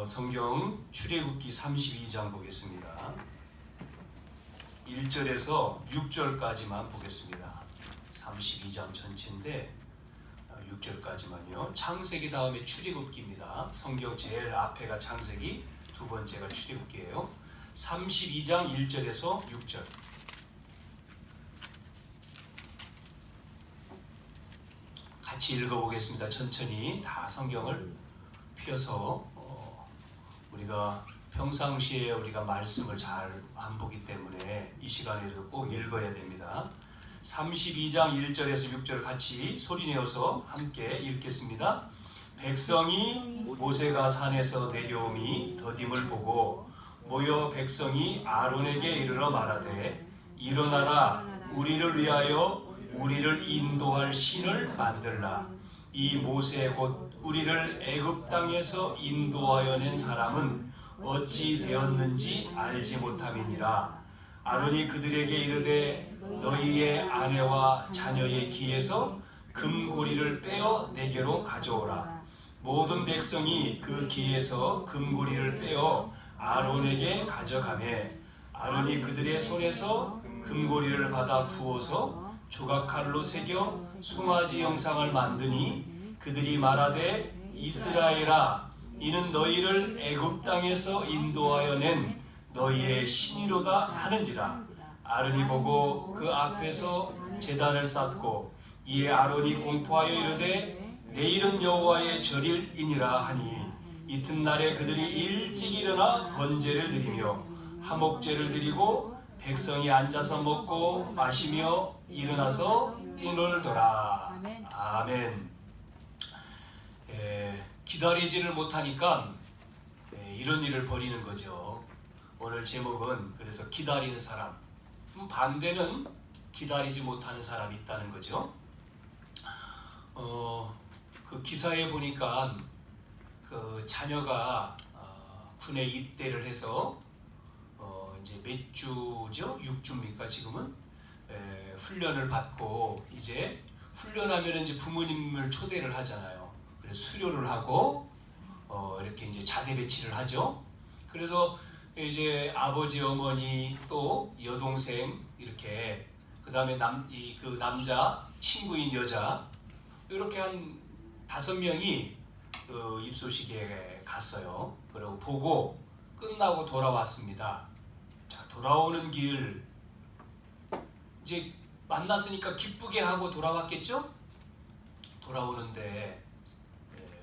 성경 출애굽기 32장 보겠습니다. 1절에서 6절까지만 보겠습니다. 32장 전체인데 6절까지만요. 창세기 다음에 출애굽기입니다. 성경 제일 앞에가 창세기, 두 번째가 출애굽기예요. 32장 1절에서 6절. 같이 읽어보겠습니다. 천천히 다 성경을 펴서 우리가 평상시에 우리가 말씀을 잘 안 보기 때문에 이 시간에도 꼭 읽어야 됩니다. 32장 1절에서 6절 같이 소리내어서 함께 읽겠습니다. 백성이 모세가 산에서 내려오미 더딤을 보고 모여 백성이 아론에게 이르러 말하되 일어나라 우리를 위하여 우리를 인도할 신을 만들라. 이 모세 곧 우리를 애굽 땅에서 인도하여 낸 사람은 어찌 되었는지 알지 못함이니라. 아론이 그들에게 이르되 너희의 아내와 자녀의 기에서 금고리를 빼어 내게로 가져오라. 모든 백성이 그 기에서 금고리를 빼어 아론에게 가져가매 아론이 그들의 손에서 금고리를 받아 부어서 조각칼로 새겨 송아지 형상을 만드니 그들이 말하되 이스라엘아 이는 너희를 애굽 땅에서 인도하여 낸 너희의 신이로다 하는지라. 아론이 보고 그 앞에서 제단을 쌓고 이에 아론이 공포하여 이르되 내일은 여호와의 절일이니라 하니 이튿날에 그들이 일찍 일어나 번제를 드리며 화목제를 드리고 백성이 앉아서 먹고 마시며 일어나서 뛰놀더라. 아멘. 기다리지를 못하니까 이런 일을 벌이는 거죠. 오늘 제목은 그래서 기다리는 사람. 반대는 기다리지 못하는 사람이 있다는 거죠. 그 기사에 보니까 그 자녀가 군에 입대를 해서 이제 몇 주죠? 6주입니까 지금은? 훈련을 받고 이제 훈련하면 이제 부모님을 초대를 하잖아요. 그래서 수료를 하고 이렇게 이제 자대 배치를 하죠. 그래서 이제 아버지, 어머니 또 여동생 이렇게 그 다음에 그 남자 친구인 여자 이렇게 한 5명이 그 입소식에 갔어요. 그리고 보고 끝나고 돌아왔습니다. 자, 돌아오는 길 이제 만났으니까 기쁘게 하고 돌아왔겠죠? 돌아오는데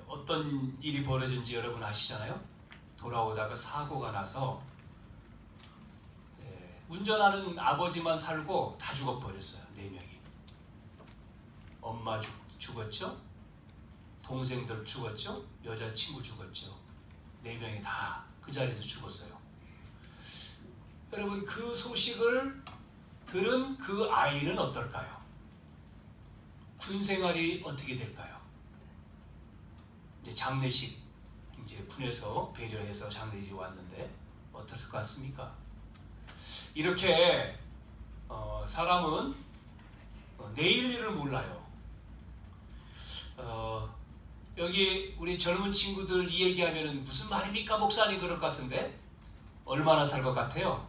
어떤 일이 벌어진지 여러분 아시잖아요? 돌아오다가 사고가 나서 운전하는 아버지만 살고 다 죽어버렸어요. 4명이. 엄마 죽었죠? 동생들 죽었죠? 여자친구 죽었죠? 4명이 다 그 자리에서 죽었어요. 여러분 그 소식을 들은 그 아이는 어떨까요? 군 생활이 어떻게 될까요? 이제 장례식 이제 군에서 배려해서 장례식이 왔는데 어땠을 것 같습니까? 이렇게 사람은 내일 일을 몰라요. 여기 우리 젊은 친구들 이 얘기하면은 무슨 말입니까 목사님 그럴 것 같은데 얼마나 살 것 같아요?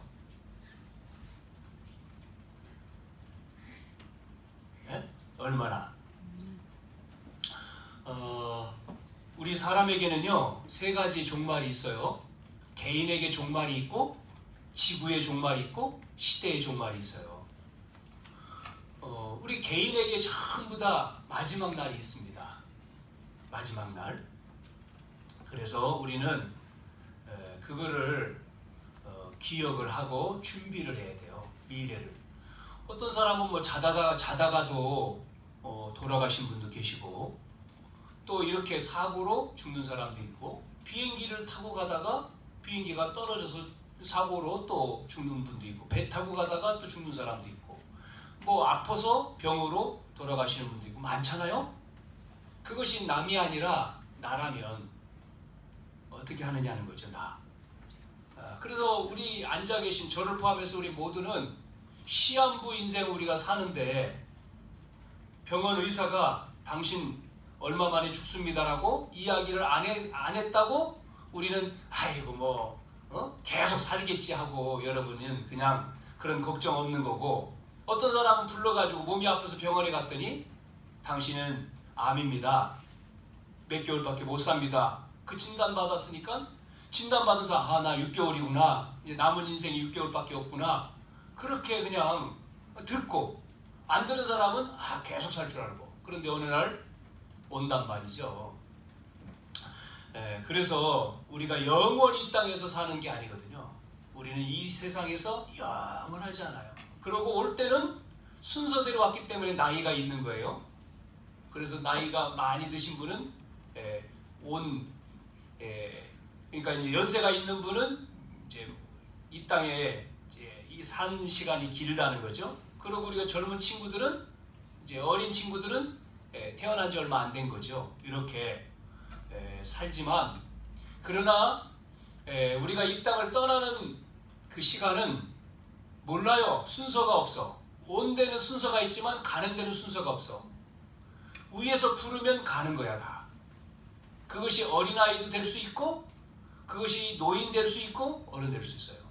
네? 얼마나? 우리 사람에게는요 3가지 종말이 있어요. 개인에게 종말이 있고 지구의 종말이 있고 시대의 종말이 있어요. 우리 개인에게 전부 다 마지막 날이 있습니다. 마지막 날. 그래서 우리는 그거를 기억을 하고 준비를 해야 돼요. 미래를. 어떤 사람은 뭐 자다가도 돌아가신 분도 계시고 또 이렇게 사고로 죽는 사람도 있고 비행기를 타고 가다가 비행기가 떨어져서 사고로 또 죽는 분도 있고 배 타고 가다가 또 죽는 사람도 있고 뭐 아파서 병으로 돌아가시는 분도 있고 많잖아요. 그것이 남이 아니라 나라면 어떻게 하느냐는 거죠. 나. 그래서 우리 앉아 계신 저를 포함해서 우리 모두는 시한부 인생 우리가 사는데 병원 의사가 당신 얼마 만에 죽습니다라고 이야기를 안 했다고 우리는 아이고 뭐 계속 살겠지 하고 여러분은 그냥 그런 걱정 없는 거고, 어떤 사람은 불러가지고 몸이 아파서 병원에 갔더니 당신은 암입니다. 몇 개월밖에 못 삽니다. 그 진단 받았으니까 진단받은 사람 나 6개월이구나. 이제 남은 인생이 6개월밖에 없구나. 그렇게 그냥 듣고, 안 들은 사람은 계속 살 줄 알고. 그런데 어느 날 온단 말이죠. 그래서 우리가 영원히 이 땅에서 사는 게 아니거든요. 우리는 이 세상에서 영원하지 않아요. 그러고 올 때는 순서대로 왔기 때문에 나이가 있는 거예요. 그래서 나이가 많이 드신 분은 그러니까 이제 연세가 있는 분은 이제 이 땅에 이제 산 시간이 길다는 거죠. 그리고 우리가 젊은 친구들은, 이제 어린 친구들은 태어난 지 얼마 안 된 거죠. 이렇게 살지만, 그러나 우리가 이 땅을 떠나는 그 시간은 몰라요. 순서가 없어. 온 데는 순서가 있지만 가는 데는 순서가 없어. 위에서 부르면 가는 거야 다. 그것이 어린아이도 될 수 있고, 그것이 노인 될 수 있고, 어른 될 수 있어요.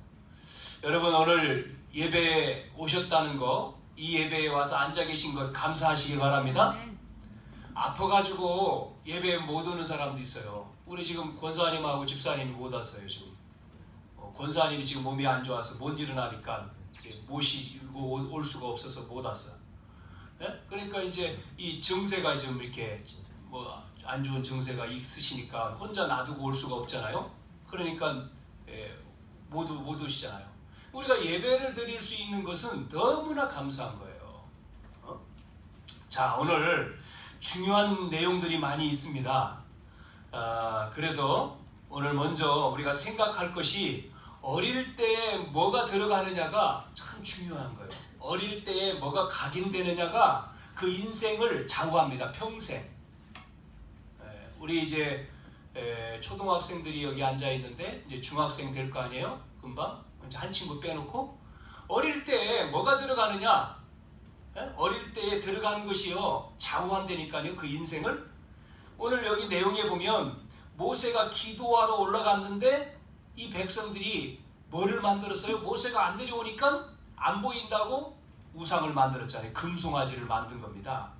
여러분, 오늘 예배에 오셨다는 거, 이 예배에 와서 앉아 계신 것 감사하시기 바랍니다. 아파가지고 예배에 못 오는 사람도 있어요. 우리 지금 권사님하고 집사님이 못 왔어요. 지금 권사님이 지금 몸이 안 좋아서 못 일어나니까 모시고 올 수가 없어서 못 왔어요. 그러니까 이제 이 증세가 좀 이렇게 안 좋은 증세가 있으시니까 혼자 놔두고 올 수가 없잖아요. 그러니까 못 오시잖아요. 우리가 예배를 드릴 수 있는 것은 너무나 감사한 거예요. 자, 오늘 중요한 내용들이 많이 있습니다. 그래서 오늘 먼저 우리가 생각할 것이, 어릴 때에 뭐가 들어가느냐가 참 중요한 거예요. 어릴 때에 뭐가 각인되느냐가 그 인생을 좌우합니다. 평생. 우리 이제 초등학생들이 여기 앉아 있는데 이제 중학생 될 거 아니에요? 금방 이제 한 친구 빼놓고, 어릴 때 뭐가 들어가느냐? 어릴 때에 들어간 것이요 좌우한다니까요, 그 인생을. 오늘 여기 내용에 보면 모세가 기도하러 올라갔는데 이 백성들이 뭐를 만들었어요? 모세가 안 내려오니까 안 보인다고 우상을 만들었잖아요. 금송아지를 만든 겁니다.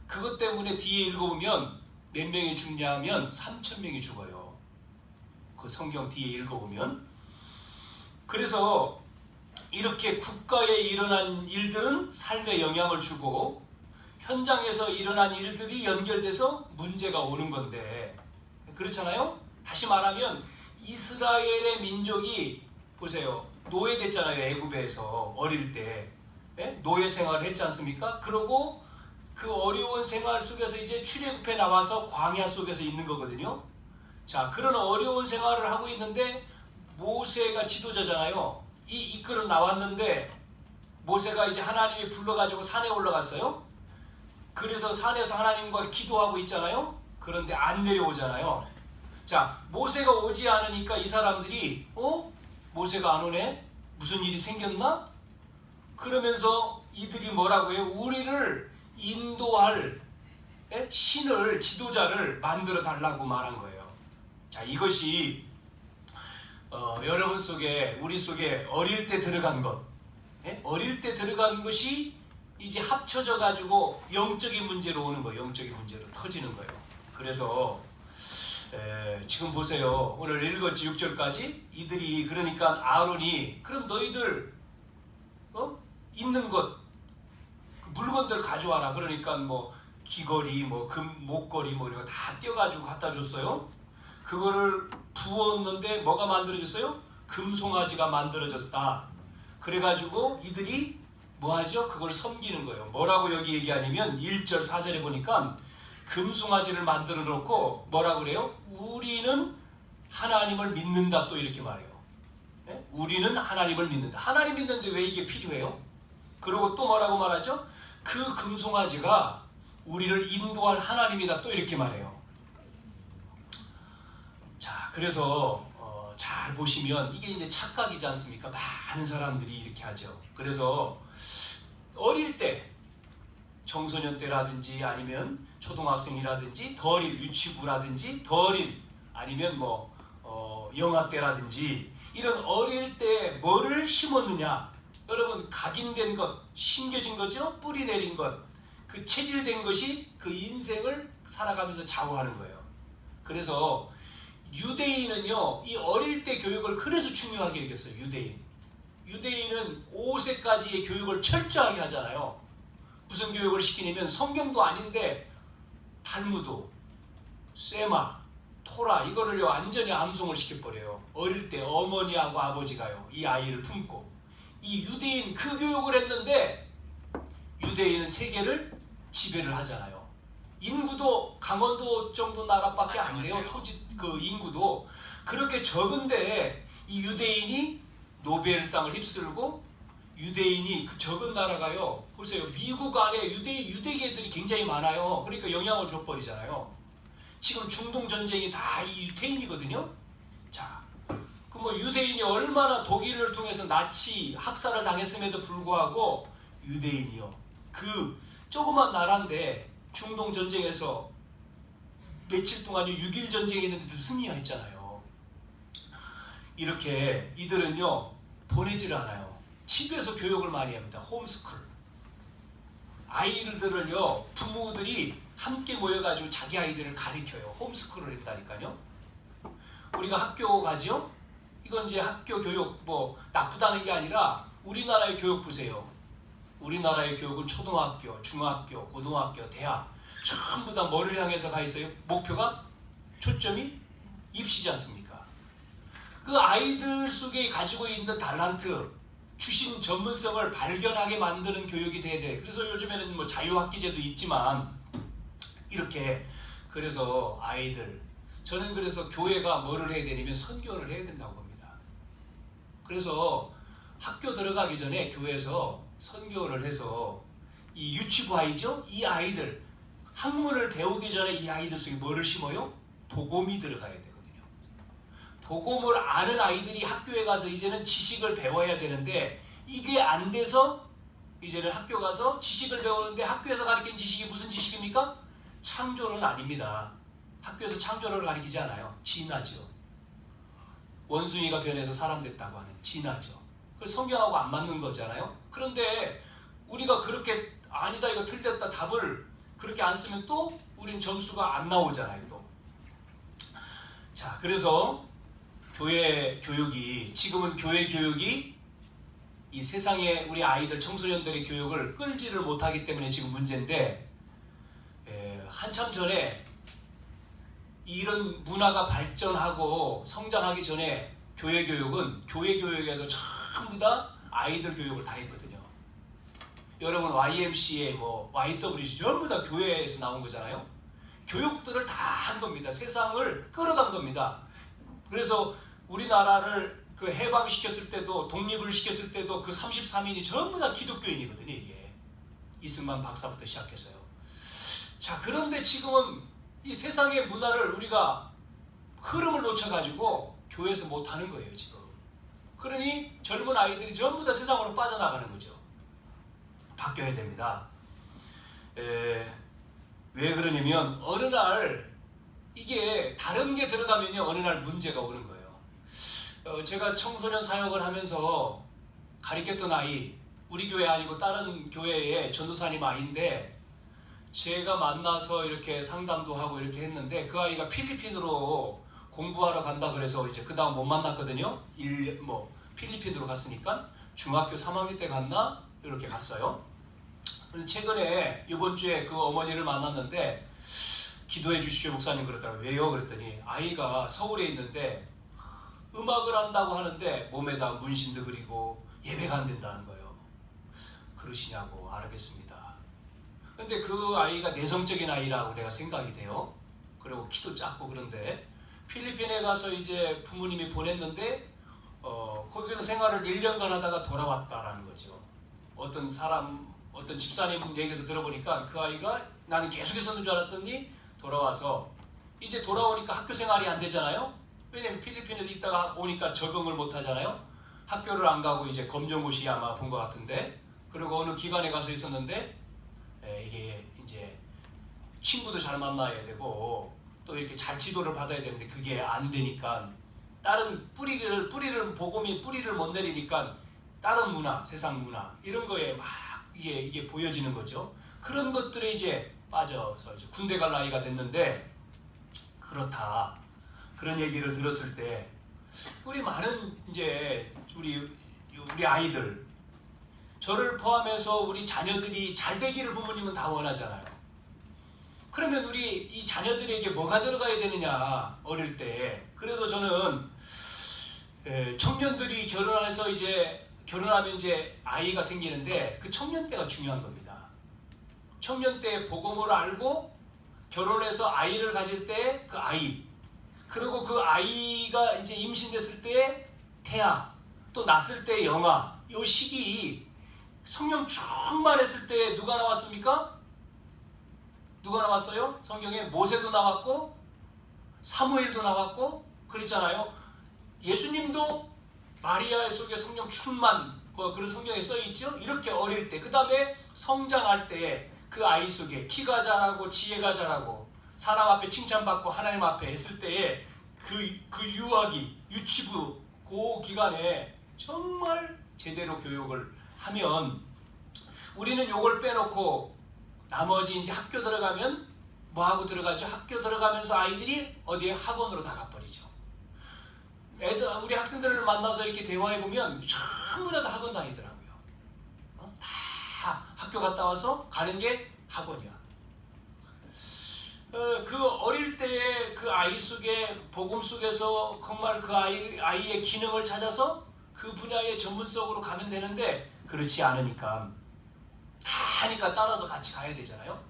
그것 때문에 뒤에 읽어보면 몇 명이 죽냐면 3,000명이 죽어요. 그 성경 뒤에 읽어보면. 그래서 이렇게 국가에 일어난 일들은 삶에 영향을 주고, 현장에서 일어난 일들이 연결돼서 문제가 오는 건데, 그렇잖아요? 다시 말하면 이스라엘의 민족이 보세요. 노예됐잖아요. 애굽에서 어릴 때 노예 생활을 했지 않습니까? 그러고 그 어려운 생활 속에서 이제 출애굽해 나와서 광야 속에서 있는 거거든요. 자, 그런 어려운 생활을 하고 있는데 모세가 지도자잖아요. 이끌어 나왔는데 모세가 이제 하나님이 불러가지고 산에 올라갔어요. 그래서 산에서 하나님과 기도하고 있잖아요. 그런데 안 내려오잖아요. 자, 모세가 오지 않으니까 이 사람들이 모세가 안 오네? 무슨 일이 생겼나? 그러면서 이들이 뭐라고 해요? 우리를 인도할 신을, 지도자를 만들어 달라고 말한 거예요. 자, 이것이 여러분 속에, 우리 속에 어릴 때 들어간 것, 어릴 때 들어간 것이 이제 합쳐져 가지고 영적인 문제로 오는 거예요. 영적인 문제로 터지는 거예요. 그래서 지금 보세요. 오늘 읽었지 6절까지. 이들이 그러니까 아론이, 그럼 너희들 있는 것 물건들 가져와라. 그러니까 뭐 귀걸이, 뭐 금 목걸이, 뭐 이런 거 다 떼어가지고 갖다 줬어요. 그거를 부었는데 뭐가 만들어졌어요? 금송아지가 만들어졌다. 그래가지고 이들이 뭐하죠? 그걸 섬기는 거예요. 뭐라고 여기 얘기하냐면 1절 4절에 보니까 금송아지를 만들어 놓고 뭐라고 그래요? 우리는 하나님을 믿는다, 또 이렇게 말해요. 우리는 하나님을 믿는다. 하나님 믿는데 왜 이게 필요해요? 그리고 또 뭐라고 말하죠? 그 금송아지가 우리를 인도할 하나님이다, 또 이렇게 말해요. 자, 그래서 잘 보시면 이게 이제 착각이지 않습니까? 많은 사람들이 이렇게 하죠. 그래서 어릴 때, 청소년 때라든지 아니면 초등학생이라든지 더 어린 유치부라든지 더 어린, 아니면 뭐 영아 때라든지 이런 어릴 때 뭐를 심었느냐, 여러분 각인된 것, 심겨진 거죠. 뿌리 내린 것, 그 체질된 것이 그 인생을 살아가면서 좌우하는 거예요. 그래서 유대인은요, 이 어릴 때 교육을 그래서 중요하게 여겼어요. 유대인은 5세까지의 교육을 철저하게 하잖아요. 무슨 교육을 시키냐면 성경도 아닌데 탈무드, 쇠마, 토라 이거를요 완전히 암송을 시켜버려요. 어릴 때 어머니하고 아버지가요 이 아이를 품고, 이 유대인 그 교육을 했는데 유대인은 세계를 지배를 하잖아요. 인구도 강원도 정도 나라밖에 안 돼요. 토지 그 인구도 그렇게 적은데 이 유대인이 노벨상을 휩쓸고, 유대인이 그 적은 나라가요, 보세요. 미국 안에 유대계들이 굉장히 많아요. 그러니까 영향을 줘버리잖아요. 지금 중동 전쟁이 다 이 유대인이거든요. 자, 그 뭐 유대인이 얼마나 독일을 통해서 나치 학살을 당했음에도 불구하고 유대인이요, 그 조그만 나라인데 중동 전쟁에서 며칠 동안 6.1 전쟁이 있는데도 승리했잖아요. 이렇게 이들은요 보내지를 않아요. 집에서 교육을 많이 합니다. 홈스쿨. 아이들을요 부모들이 함께 모여가지고 자기 아이들을 가르쳐요. 홈스쿨을 했다니까요. 우리가 학교 가죠? 이건 이제 학교 교육 뭐 나쁘다는 게 아니라 우리나라의 교육 보세요. 우리나라의 교육은 초등학교, 중학교, 고등학교, 대학 전부 다 뭐를 향해서 가 있어요? 목표가, 초점이 입시지 않습니까? 그 아이들 속에 가지고 있는 달란트, 주신 전문성을 발견하게 만드는 교육이 돼야 돼. 그래서 요즘에는 뭐 자유학기제도 있지만 이렇게, 그래서 아이들, 저는 그래서 교회가 뭐를 해야 되냐면 선교를 해야 된다고 봅니다. 그래서 학교 들어가기 전에 교회에서 선교를 해서 이 유치부 아이죠? 이 아이들 학문을 배우기 전에 이 아이들 속에 뭐를 심어요? 복음이 들어가야 되거든요. 복음을 아는 아이들이 학교에 가서 이제는 지식을 배워야 되는데, 이게 안 돼서 이제는 학교 가서 지식을 배우는데, 학교에서 가르치는 지식이 무슨 지식입니까? 창조는 아닙니다. 학교에서 창조를 가르치지 않아요. 진화죠. 원숭이가 변해서 사람 됐다고 하는 진화죠. 그 성경하고 안 맞는 거잖아요. 그런데 우리가 그렇게 아니다 이거 틀렸다 답을 그렇게 안 쓰면 또 우린 점수가 안 나오잖아요. 또. 자, 그래서 교회 교육이, 지금은 교회 교육이 이 세상에 우리 아이들 청소년들의 교육을 끌지를 못하기 때문에 지금 문제인데, 한참 전에 이런 문화가 발전하고 성장하기 전에 교회 교육은 교회 교육에서 전부 다 아이들 교육을 다 했거든요. 여러분 YMCA, 뭐 YWC 전부 다 교회에서 나온 거잖아요. 교육들을 다 한 겁니다. 세상을 끌어간 겁니다. 그래서 우리나라를 그 해방시켰을 때도, 독립을 시켰을 때도 그 33인이 전부 다 기독교인이거든요. 이게 이승만 박사부터 시작해서요. 자, 그런데 지금은 이 세상의 문화를 우리가 흐름을 놓쳐가지고 교회에서 못하는 거예요 지금. 그러니 젊은 아이들이 전부 다 세상으로 빠져나가는 거죠. 바뀌어야 됩니다. 왜 그러냐면 어느 날 이게 다른 게 들어가면요 어느 날 문제가 오는 거예요. 제가 청소년 사역을 하면서 가르쳤던 아이, 우리 교회 아니고 다른 교회의 전도사님 아이인데, 제가 만나서 이렇게 상담도 하고 이렇게 했는데, 그 아이가 필리핀으로 공부하러 간다 그래서 이제 그 다음 못 만났거든요. 필리핀으로 갔으니까 중학교 3학년 때 갔나? 이렇게 갔어요. 그래서 최근에 이번 주에 그 어머니를 만났는데, 기도해 주십시오 목사님 그러더라고요. 왜요? 그랬더니 아이가 서울에 있는데 음악을 한다고 하는데 몸에다 문신도 그리고 예배가 안 된다는 거예요. 그러시냐고. 알겠습니다. 근데 그 아이가 내성적인 아이라고 내가 생각이 돼요. 그리고 키도 작고. 그런데 필리핀에 가서 이제 부모님이 보냈는데 거기서 생활을 1년간 하다가 돌아왔다라는 거죠. 어떤 집사님 얘기에서 들어보니까 그 아이가, 나는 계속 있었는 줄 알았더니 돌아와서 이제 돌아오니까 학교 생활이 안 되잖아요. 왜냐면 필리핀에서 있다가 오니까 적응을 못 하잖아요. 학교를 안 가고 이제 검정고시 아마 본 것 같은데, 그리고 어느 기관에 가서 있었는데 이게 이제 친구도 잘 만나야 되고 또 이렇게 잘 지도를 받아야 되는데 그게 안 되니까 다른 뿌리를 복음이 뿌리를 못 내리니까 다른 문화, 세상 문화 이런 거에 막 이게 보여지는 거죠. 그런 것들에 이제 빠져서 이제 군대 갈 나이가 됐는데 그렇다. 그런 얘기를 들었을 때 우리 많은 이제 우리 아이들 저를 포함해서 우리 자녀들이 잘 되기를 부모님은 다 원하잖아요. 그러면 우리 이 자녀들에게 뭐가 들어가야 되느냐 어릴 때. 그래서 저는 청년들이 결혼해서 이제 결혼하면 이제 아이가 생기는데 그 청년 때가 중요한 겁니다. 청년 때 복음을 알고 결혼해서 아이를 가질 때 그 아이, 그리고 그 아이가 이제 임신됐을 때 태아, 또 낳았을 때 영아, 이 시기 성령 충만했을 때 누가 나왔습니까? 누가 나왔어요? 성경에 모세도 나왔고 사무엘도 나왔고 그랬잖아요. 예수님도 마리아 속에 성령 충만 그런 성경에 써 있죠. 이렇게 어릴 때, 그 다음에 성장할 때 그 아이 속에 키가 자라고 지혜가 자라고 사람 앞에 칭찬받고 하나님 앞에 했을 때에 그 유아기 유치부 그 기간에 정말 제대로 교육을 하면 우리는 요걸 빼놓고 나머지 이제 학교 들어가면 뭐하고 들어가죠? 학교 들어가면서 아이들이 어디에 학원으로 다 가버리죠. 우리 학생들을 만나서 이렇게 대화해보면 전부 다 학원 다니더라고요. 다 학교 갔다 와서 가는 게 학원이야. 그 어릴 때의 그 아이 속에 복음 속에서 정말 그 아이의 기능을 찾아서 그 분야의 전문성으로 가면 되는데 그렇지 않으니까 다 하니까 따라서 같이 가야 되잖아요.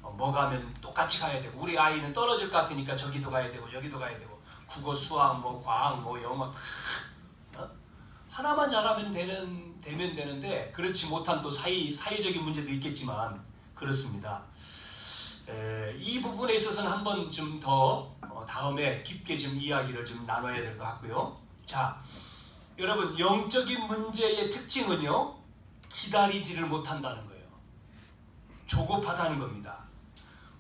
뭐 가면 똑같이 가야 되고 우리 아이는 떨어질 것 같으니까 저기도 가야 되고 여기도 가야 되고 국어, 수학, 과학, 영어 다 하나만 잘하면 되면 되는데 그렇지 못한 또 사회적인 문제도 있겠지만 그렇습니다. 이 부분에 있어서는 한번 좀 더 다음에 깊게 좀 이야기를 좀 나눠야 될 것 같고요. 자, 여러분 영적인 문제의 특징은요 기다리지를 못한다는 거예요. 조급하다는 겁니다.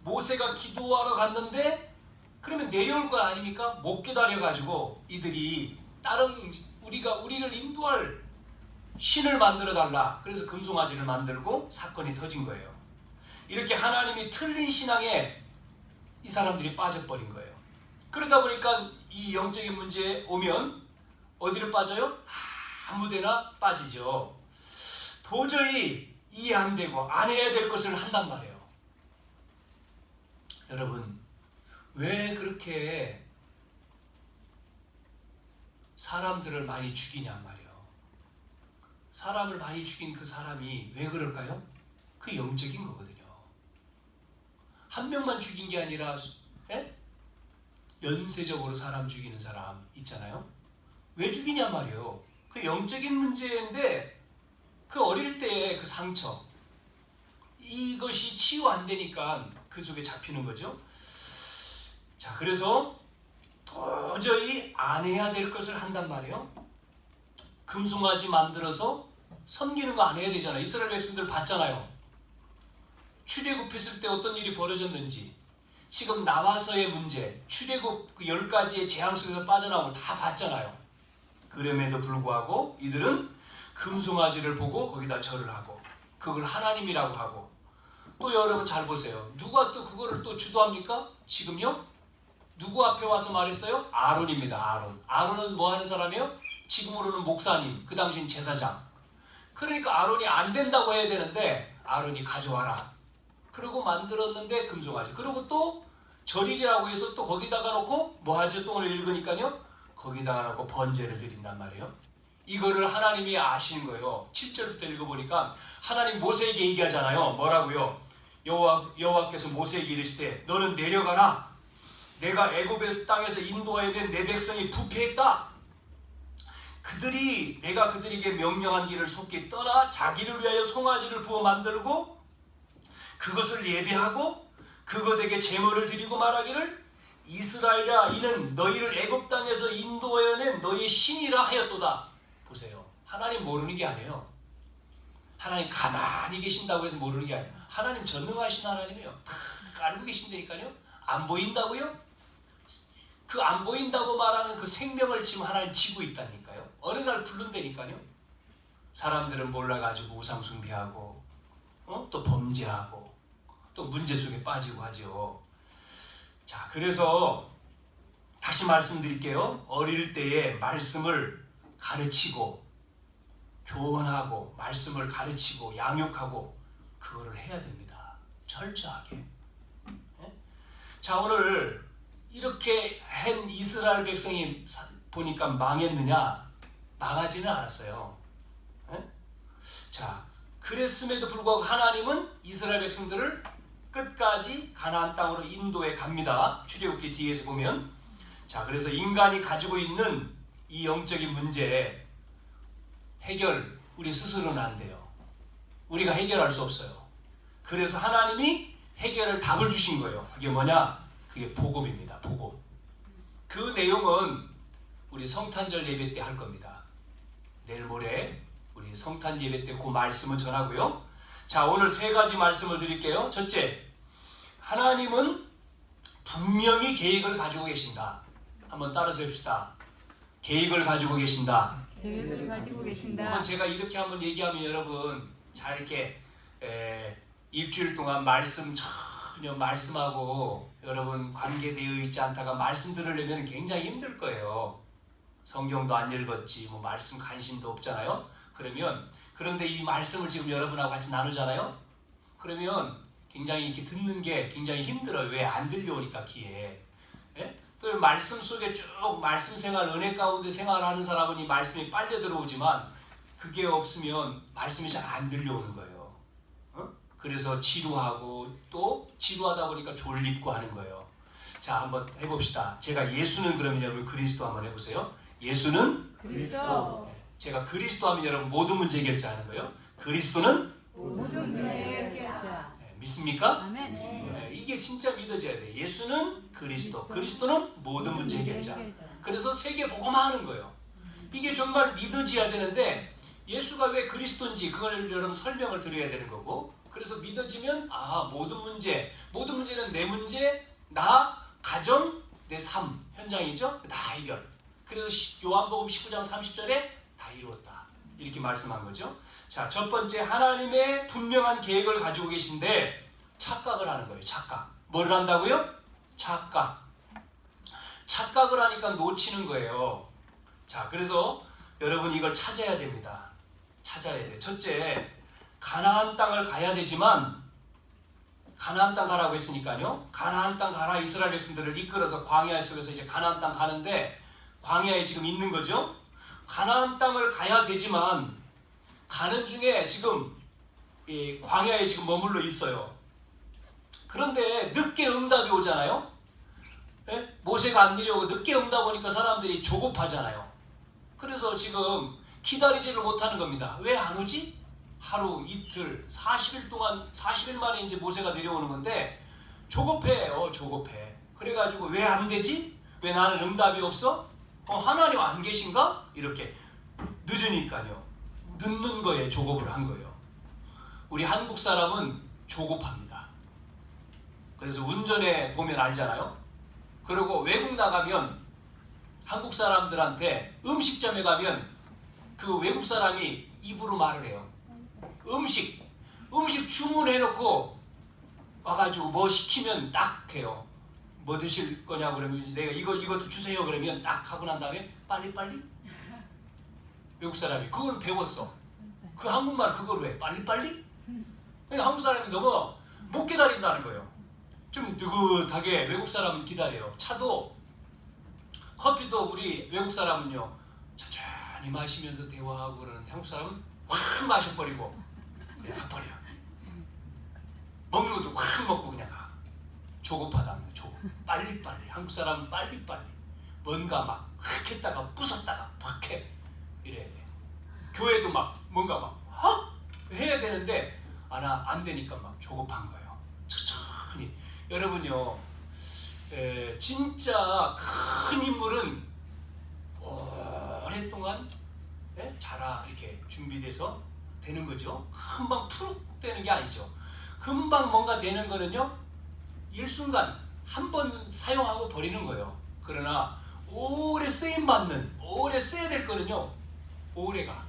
모세가 기도하러 갔는데 그러면 내려올 거 아닙니까? 못 기다려가지고 이들이 다른 우리를 인도할 신을 만들어 달라. 그래서 금송아지를 만들고 사건이 터진 거예요. 이렇게 하나님이 틀린 신앙에 이 사람들이 빠져버린 거예요. 그러다 보니까 이 영적인 문제에 오면 어디로 빠져요? 아무데나 빠지죠. 도저히 이해 안 되고 안 해야 될 것을 한단 말이에요. 여러분 왜 그렇게 사람들을 많이 죽이냔 말이에요. 사람을 많이 죽인 그 사람이 왜 그럴까요? 그 영적인 거거든요. 한 명만 죽인 게 아니라 연쇄적으로 사람 죽이는 사람 있잖아요. 왜 죽이냐 말이에요. 그 영적인 문제인데 그 어릴 때의 그 상처 이것이 치유 안 되니까 그 속에 잡히는 거죠. 자, 그래서 도저히 안 해야 될 것을 한단 말이에요. 금송아지 만들어서 섬기는 거 안 해야 되잖아요. 이스라엘 백성들 봤잖아요. 출애굽했을 때 어떤 일이 벌어졌는지 지금 나와서의 문제 출애굽 그 10가지의 재앙 속에서 빠져나오고 다 봤잖아요. 그럼에도 불구하고 이들은 금송아지를 보고 거기다 절을 하고 그걸 하나님이라고 하고 또 여러분 잘 보세요. 누가 또 그거를 또 주도합니까? 지금요? 누구 앞에 와서 말했어요? 아론입니다. 아론은 뭐 하는 사람이에요? 지금으로는 목사님, 그 당시엔 제사장. 그러니까 아론이 안 된다고 해야 되는데 아론이 가져와라. 그리고 만들었는데 금송아지. 그리고 또 절일이라고 해서 또 거기다가 놓고 뭐 하죠? 또 오늘 읽으니까요. 거기다가 놓고 번제를 드린단 말이에요. 이거를 하나님이 아시는 거예요. 7절부터 읽어보니까 하나님 모세에게 얘기하잖아요. 뭐라고요? 여호와께서 모세에게 이르시되 너는 내려가라. 내가 애굽의 땅에서 인도하여 낸 내 백성이 부패했다. 내가 그들에게 명령한 길을 속히 떠나 자기를 위하여 송아지를 부어 만들고 그것을 예배하고 그것에게 제물을 드리고 말하기를 이스라엘아 이는 너희를 애굽 땅에서 인도하여 낸 너희의 신이라 하였도다. 보세요. 하나님 모르는 게 아니에요. 하나님 가만히 계신다고 해서 모르는 게 아니에요. 하나님 전능하신 하나님이에요. 다 알고 계신다니까요. 안 보인다고요? 그 안 보인다고 말하는 그 생명을 지금 하나님 지고 있다니까요. 어느 날 부른다니까요. 사람들은 몰라가지고 우상 숭배하고 또 범죄하고 또 문제 속에 빠지고 하죠. 자, 그래서 다시 말씀드릴게요. 어릴 때에 말씀을 가르치고 교훈하고 말씀을 가르치고 양육하고 그거를 해야 됩니다. 철저하게. 자, 오늘 이렇게 한 이스라엘 백성이 보니까 망했느냐? 망하지는 않았어요. 자, 그랬음에도 불구하고 하나님은 이스라엘 백성들을 끝까지 가나안 땅으로 인도해 갑니다. 출애굽기 뒤에서 보면. 자, 그래서 인간이 가지고 있는 이 영적인 문제 해결 우리 스스로는 안 돼요. 우리가 해결할 수 없어요. 그래서 하나님이 해결을 답을 주신 거예요. 그게 뭐냐? 그게 복음입니다. 복음. 그 내용은 우리 성탄절 예배 때 할 겁니다. 내일 모레 우리 성탄 예배 때 그 말씀을 전하고요. 자, 오늘 세 가지 말씀을 드릴게요. 첫째, 하나님은 분명히 계획을 가지고 계신다. 한번 따라서 해봅시다. 계획을 가지고 계신다. 계획을 가지고 계신다. 한번 제가 이렇게 한번 얘기하면 여러분 잘 이렇게 일주일 동안 말씀 전혀 말씀하고 여러분 관계되어 있지 않다가 말씀 들으려면 굉장히 힘들 거예요. 성경도 안 읽었지, 뭐 말씀 관심도 없잖아요. 그런데 이 말씀을 지금 여러분하고 같이 나누잖아요. 그러면 굉장히 이렇게 듣는 게 굉장히 힘들어요. 왜? 안 들려오니까 귀에. 예? 그 말씀 속에 쭉 말씀 생활, 은혜 가운데 생활하는 사람은 이 말씀이 빨려 들어오지만 그게 없으면 말씀이 잘 안 들려오는 거예요. 그래서 지루하고 또 지루하다 보니까 졸립고 하는 거예요. 자, 한번 해봅시다. 제가 예수는 그러면 여러분 그리스도 한번 해보세요. 예수는 그리스도. 제가 그리스도 하면 여러분 모든 문제 해결자 하는 거예요. 그리스도는 모든 문제 해결자. 믿습니까? 아멘. 네, 이게 진짜 믿어져야 돼. 예수는 그리스도, 그리스도는 모든 문제 해결자. 그래서 세계 복음화 하는 거예요. 이게 정말 믿어져야 되는데 예수가 왜 그리스도인지 그걸 여러분 설명을 드려야 되는 거고, 그래서 믿어지면 모든 문제는 내 문제, 나 가정, 내 삶 현장이죠. 다 해결. 그래서 요한복음 19장 30절에 다 이루었다 이렇게 말씀한 거죠. 자, 첫 번째, 하나님의 분명한 계획을 가지고 계신데 착각을 하는 거예요. 착각. 뭐를 한다고요? 착각을 하니까 놓치는 거예요. 자, 그래서 여러분 이걸 찾아야 됩니다. 찾아야 돼요. 첫째, 가나안 땅을 가야 되지만 가나안 땅 가라고 했으니까요. 가나안 땅 가라. 이스라엘 백성들을 이끌어서 광야 속에서 이제 가나안 땅 가는데 광야에 지금 있는 거죠. 가나안 땅을 가야 되지만 가는 중에 지금 이 광야에 지금 머물러 있어요. 그런데 늦게 응답이 오잖아요. 예? 모세가 안 내려오고 늦게 응답 오니까 사람들이 조급하잖아요. 그래서 지금 기다리지를 못하는 겁니다. 왜 안 오지? 하루, 이틀, 40일 동안 40일 만에 이제 모세가 내려오는 건데 조급해요. 조급해. 그래가지고 왜 안 되지? 왜 나는 응답이 없어? 하나님 안 계신가? 이렇게 늦으니까요. 늦는 거에 조급을 한 거예요. 우리 한국 사람은 조급합니다. 그래서 운전해 보면 알잖아요. 그리고 외국 나가면 한국 사람들한테 음식점에 가면 그 외국 사람이 입으로 말을 해요. 음식 주문해놓고 와가지고 뭐 시키면 딱 해요. 뭐 드실 거냐고 그러면 내가 이거 주세요 그러면 딱 하고 난 다음에 빨리빨리. 외국 사람이 그걸 배웠어. 그 한국말 그거로 해. 빨리빨리. 그러니까 한국 사람이 너무 못 기다린다는 거예요. 좀 느긋하게 외국 사람은 기다려요. 차도 커피도 우리 외국 사람은요 천천히 마시면서 대화하고 그러는데 한국 사람은 확 마셔버리고 그냥 가버려. 먹는 것도 확 먹고 그냥 가. 조급하다는 거예요. 조급. 빨리빨리. 한국 사람은 빨리빨리. 뭔가 막 확 했다가 부쉈다가 확 해. 이래야 돼. 교회도 막 뭔가 막 확 해야 되는데 안 되니까 막 조급한 거예요. 천천히. 여러분요, 진짜 큰 인물은 오랫동안 자라 이렇게 준비돼서 되는 거죠. 금방 푸르륵 되는 게 아니죠. 금방 뭔가 되는 거는요, 일순간 한 번 사용하고 버리는 거예요. 그러나 오래 쓰임받는, 오래 써야 될 거는요, 오래 가는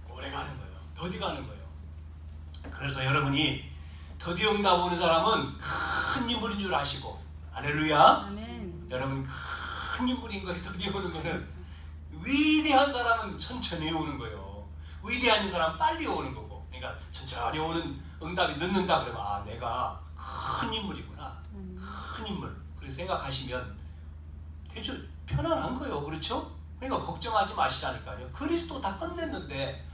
거예요. 더디 가는 거예요. 그래서 여러분이 더디 응답 오는 사람은 큰 인물인 줄 아시고, 할렐루야. 아멘. 여러분, 큰 인물인 거에 더디 오는 거는, 위대한 사람은 천천히 오는 거예요. 위대한 사람은 빨리 오는 거고. 그러니까 천천히 오는 응답이 늦는다 그러면, 아, 내가 큰 인물이구나. 큰 인물. 그렇게 생각하시면 되죠. 편안한 거예요. 그렇죠? 그러니까 걱정하지 마시라니까요. 그리스도 다 끝냈는데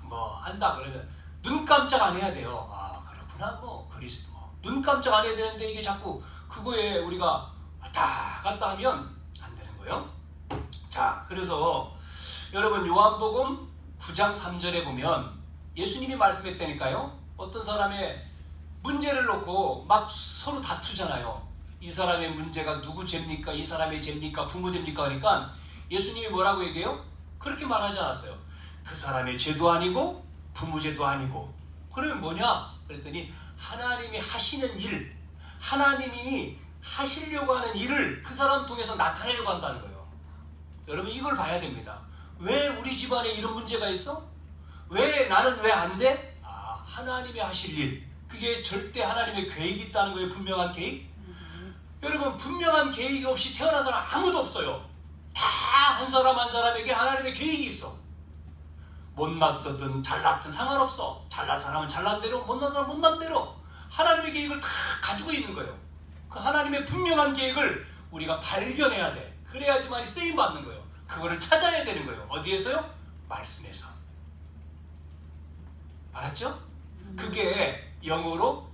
뭐 한다 그러면 눈 깜짝 안 해야 돼요. 아, 그렇구나. 뭐 그리스도 눈 깜짝 안 해야 되는데 이게 자꾸 그거에 우리가 왔다 갔다 하면 안 되는 거예요. 자, 그래서 여러분 요한복음 9장 3절에 보면 예수님이 말씀했다니까요. 어떤 사람의 문제를 놓고 막 서로 다투잖아요. 이 사람의 문제가 누구 죄입니까? 이 사람의 죄입니까? 부모 죄입니까? 그러니까 예수님이 뭐라고 얘기해요? 그렇게 말하지 않았어요. 그 사람의 죄도 아니고 부모 죄도 아니고. 그러면 뭐냐? 그랬더니 하나님이 하시는 일, 하나님이 하시려고 하는 일을 그 사람 통해서 나타내려고 한다는 거예요. 여러분 이걸 봐야 됩니다. 왜 우리 집안에 이런 문제가 있어? 왜 나는 왜 안 돼? 아, 하나님이 하실 일. 그게 절대 하나님의 계획이 있다는 거예요. 분명한 계획. 여러분 분명한 계획이 없이 태어난 사람 아무도 없어요. 다 한 사람 한 사람에게 하나님의 계획이 있어. 못났었든 잘났든 상관없어. 잘난 사람은 잘난 대로, 못난 사람은 못난 대로 하나님의 계획을 다 가지고 있는 거예요. 그 하나님의 분명한 계획을 우리가 발견해야 돼. 그래야지만 쓰임 받는 거예요. 그거를 찾아야 되는 거예요. 어디에서요? 말씀에서. 알았죠? 그게 영어로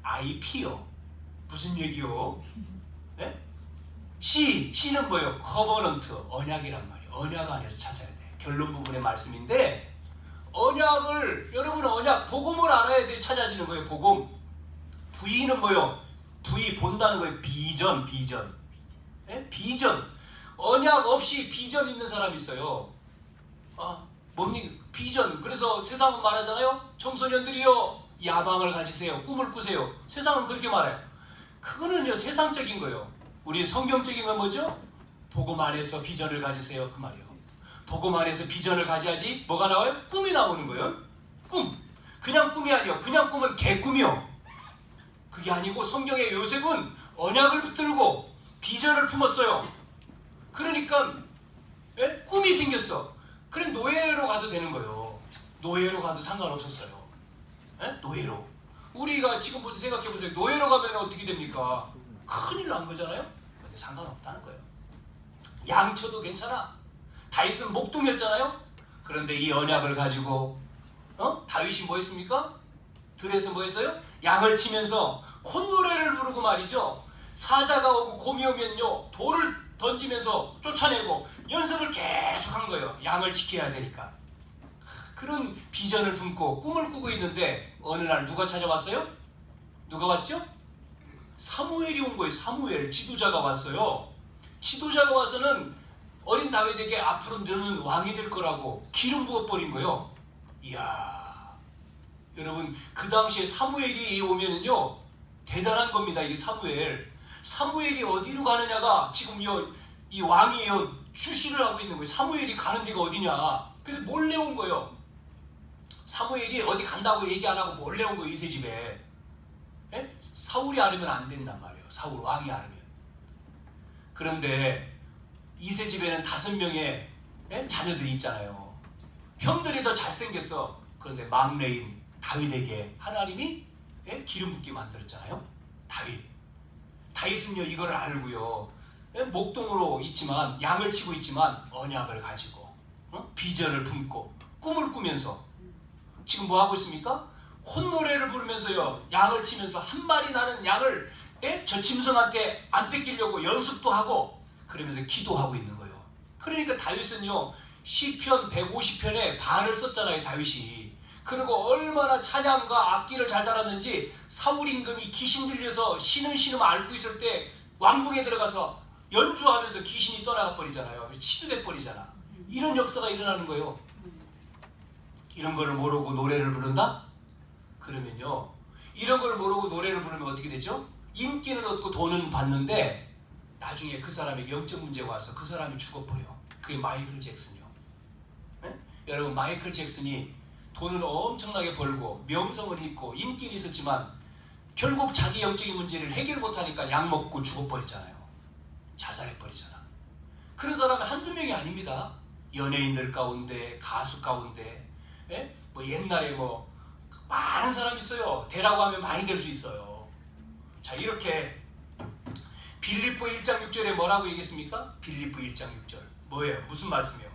CVDIP요. 무슨 얘기요? 네? C는 뭐예요? 커버넌트, 언약이란 말이에요. 언약 안에서 찾아야 돼. 결론 부분의 말씀인데 언약을, 여러분은 언약, 복음을 알아야 돼. 찾아지는 거예요. 복음. V는 뭐예요? V, 본다는 거예요. 비전. 네? 비전. 언약 없이 비전 있는 사람이 있어요. 아, 뭡니까? 비전. 그래서 세상은 말하잖아요. 청소년들이요, 야망을 가지세요. 꿈을 꾸세요. 세상은 그렇게 말해요. 그거는요, 세상적인 거예요. 우리 성경적인 건 뭐죠? 복음 안에서 비전을 가지세요. 그 말이에요. 복음 안에서 비전을 가져야지 뭐가 나와요? 꿈이 나오는 거예요. 꿈. 그냥 꿈이 아니요. 그냥 꿈은 개꿈이요. 그게 아니고 성경의 요셉은 언약을 붙들고 비전을 품었어요. 그러니까 꿈이 생겼어. 그래 노예로 가도 되는 거예요. 노예로 가도 상관없었어요. 노예로. 우리가 지금 무슨 생각해보세요. 노예로 가면 어떻게 됩니까? 큰일 난 거잖아요. 근데 상관없다는 거예요. 양쳐도 괜찮아. 다윗은 목동이었잖아요. 그런데 이 언약을 가지고 다윗이 뭐 했습니까? 들에서 뭐 했어요? 양을 치면서 콧노래를 부르고 말이죠. 사자가 오고 곰이 오면요, 돌을 던지면서 쫓아내고 연습을 계속 한 거예요. 양을 지켜야 되니까. 그런 비전을 품고 꿈을 꾸고 있는데 어느 날 누가 찾아왔어요? 누가 왔죠? 사무엘이 온 거예요. 사무엘, 지도자가 왔어요. 지도자가 와서는 어린 다윗에게 앞으로 너는 왕이 될 거라고 기름 부어버린 거예요. 이야, 여러분 그 당시에 사무엘이 오면은요 대단한 겁니다. 이게 사무엘이 어디로 가느냐가 지금요 이 왕이요 출시를 하고 있는 거예요. 사무엘이 가는 데가 어디냐. 그래서 몰래 온 거예요. 사무엘이 어디 간다고 얘기 안 하고 몰래 온 거예요. 이세 집에. 사울이 알으면 안 된단 말이에요. 사울 왕이 알으면. 그런데 이세 집에는 5명의 자녀들이 있잖아요. 형들이 더 잘생겼어. 그런데 막내인 다윗에게 하나님이 기름 붓게 만들었잖아요. 다윗은요 이걸 알고요 목동으로 있지만 양을 치고 있지만 언약을 가지고 비전을 품고 꿈을 꾸면서 지금 뭐 하고 있습니까? 콧노래를 부르면서요 양을 치면서 한 마리 나는 양을 저 짐승한테 안 뺏기려고 연습도 하고 그러면서 기도하고 있는 거예요. 그러니까 다윗은요 시편 150편에 반을 썼잖아요. 다윗이. 그리고 얼마나 찬양과 악기를 잘 달았는지 사울 임금이 귀신 들려서 신음 앓고 있을 때 왕궁에 들어가서 연주하면서 귀신이 떠나가 버리잖아요. 치유돼 버리잖아. 이런 역사가 일어나는 거예요. 이런 거를 모르고 노래를 부른다? 그러면요 이런 걸 모르고 노래를 부르면 어떻게 되죠? 인기는 얻고 돈은 받는데 나중에 그 사람의 영적 문제가 와서 그 사람이 죽어버려. 그게 마이클 잭슨이요. 네? 여러분 마이클 잭슨이 돈을 엄청나게 벌고 명성을 있고 인기는 있었지만 결국 자기 영적인 문제를 해결 못하니까 약 먹고 죽어버렸잖아요. 자살해버리잖아. 그런 사람은 한두 명이 아닙니다. 연예인들 가운데, 가수 가운데, 예? 뭐 옛날에 뭐 많은 사람이 있어요. 대라고 하면 많이 될 수 있어요. 자, 이렇게 빌립보 1장 6절에 뭐라고 얘기했습니까? 빌립보 1장 6절 뭐예요? 무슨 말씀이에요?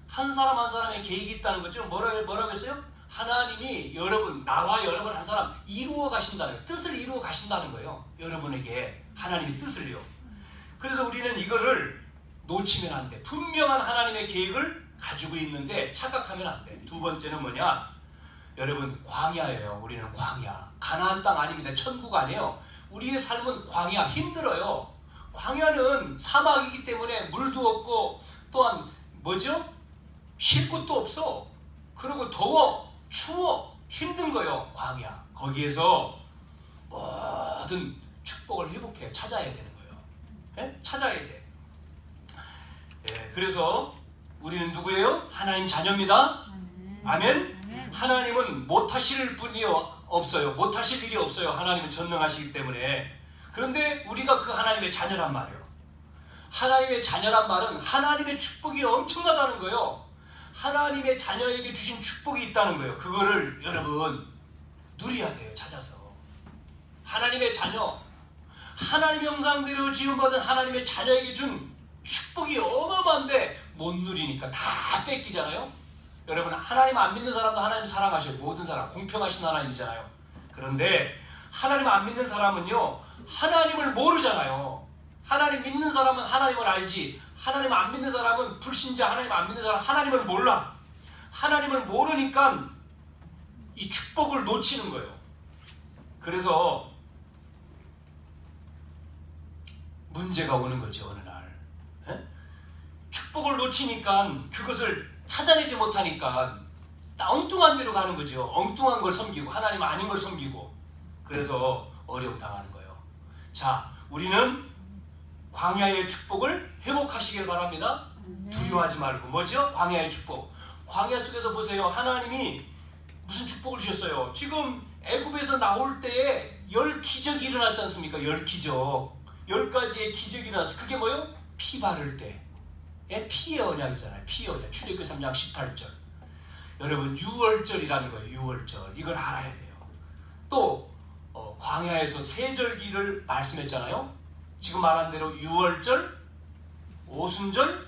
한 사람 한 사람의 계획이 있다는 거죠. 뭐라고 했어요? 하나님이 여러분, 나와 여러분 한 사람 이루어 가신다는 거예요. 뜻을 이루어 가신다는 거예요. 여러분에게 하나님의 뜻을요. 그래서 우리는 이거를 놓치면 안 돼. 분명한 하나님의 계획을 가지고 있는데 착각하면 안 돼. 두 번째는 뭐냐? 여러분 광야예요. 우리는 광야. 가나안 땅 아닙니다. 천국 아니에요. 우리의 삶은 광야. 힘들어요. 광야는 사막이기 때문에 물도 없고 또한 뭐죠? 쉴 곳도 없어. 그리고 더워, 추워, 힘든 거예요. 광야. 거기에서 모든 축복을 회복해 찾아야 되는 거예요. 네? 찾아야 돼. 네, 그래서 우리는 누구예요? 하나님 자녀입니다. 아멘. 하나님은 못하실 분이 없어요. 못하실 일이 없어요. 하나님은 전능하시기 때문에. 그런데 우리가 그 하나님의 자녀란 말이에요. 하나님의 자녀란 말은 하나님의 축복이 엄청나다는 거예요. 하나님의 자녀에게 주신 축복이 있다는 거예요. 그거를 여러분 누려야 돼요. 찾아서. 하나님의 자녀, 하나님 형상대로 지음받은 하나님의 자녀에게 준 축복이 어마어마한데 못 누리니까 다 뺏기잖아요. 여러분 하나님 안 믿는 사람도 하나님 사랑하셔요. 모든 사람 공평하신 하나님이잖아요. 그런데 하나님 안 믿는 사람은요 하나님을 모르잖아요. 하나님 믿는 사람은 하나님을 알지, 하나님 안 믿는 사람은 불신자, 하나님 안 믿는 사람은 하나님을 몰라. 하나님을 모르니까 이 축복을 놓치는 거예요. 그래서 문제가 오는 거죠. 어느 날 축복을 놓치니까 그것을 찾아내지 못하니까 엉뚱한 데로 가는 거죠. 엉뚱한 걸 섬기고 하나님 아닌 걸 섬기고. 그래서 어려움 당하는 거예요. 자, 우리는 광야의 축복을 회복하시길 바랍니다. 두려워하지 말고. 뭐죠? 광야의 축복. 광야 속에서 보세요. 하나님이 무슨 축복을 주셨어요? 지금 애굽에서 나올 때에 10기적이 일어났지 않습니까? 10기적. 10가지의 기적이 일어났어. 그게 뭐예요? 피 바를 때. 피의 언약이잖아요. 피의 언약. 출애굽기 3장 18절. 여러분 6월절이라는 거예요. 6월절. 이걸 알아야 돼요. 또 광야에서 세절기를 말씀했잖아요. 지금 말한 대로 6월절, 오순절,